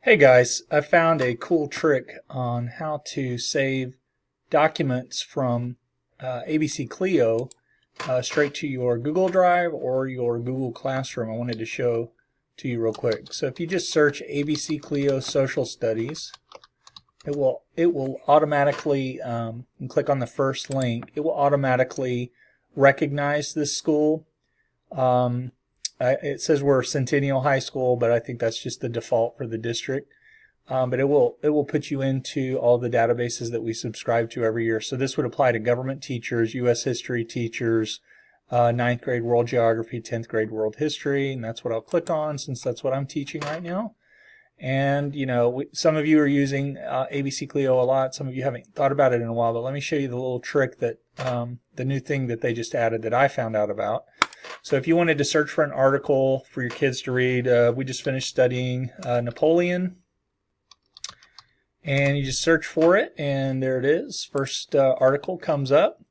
Hey guys, I found a cool trick on how to save documents from ABC CLIO straight to your Google Drive or your Google Classroom. I wanted to show to you real quick. So if you just search ABC CLIO Social Studies, it will automatically, and click on the first link, it will automatically recognize this school. It says we're Centennial High School, but I think that's just the default for the district. But it will put you into all the databases that we subscribe to every year. So this would apply to government teachers, U.S. history teachers, 9th grade world geography, 10th grade world history, and that's what I'll click on since that's what I'm teaching right now. And you know, some of you are using ABC CLIO a lot. Some of you haven't thought about it in a while, but let me show you the little trick that the new thing that they just added that I found out about. So if you wanted to search for an article for your kids to read, we just finished studying Napoleon, and you just search for it, and there it is. First article comes up,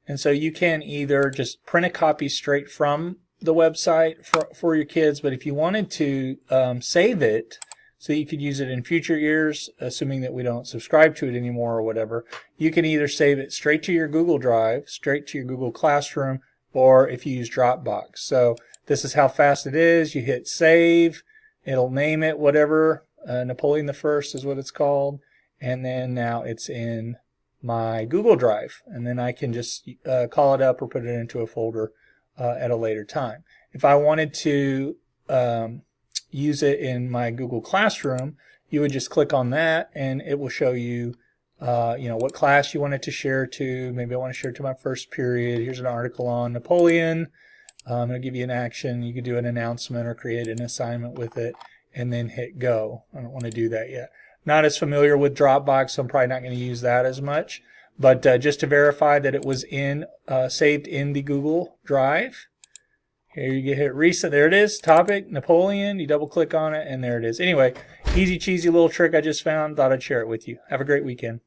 and so you can either just print a copy straight from the website for your kids, but if you wanted to save it so you could use it in future years, assuming that we don't subscribe to it anymore or whatever, you can either save it straight to your Google Drive, straight to your Google Classroom, or if you use Dropbox. So this is how fast it is. You hit save, it'll name it whatever, Napoleon the First is what it's called, and then now it's in my Google Drive, and then I can just call it up or put it into a folder at a later time. If I wanted to use it in my Google Classroom, you would just click on that and it will show you what class you want it to share to. Maybe I want to share to my first period. Here's an article on Napoleon. It'll give you an action. You could do an announcement or create an assignment with it and then hit go. I don't want to do that yet. Not as familiar with Dropbox, so I'm probably not going to use that as much. But just to verify that it was saved in the Google Drive, here you hit recent. There it is. Topic, Napoleon. You double click on it and there it is. Anyway, easy cheesy little trick I just found. Thought I'd share it with you. Have a great weekend.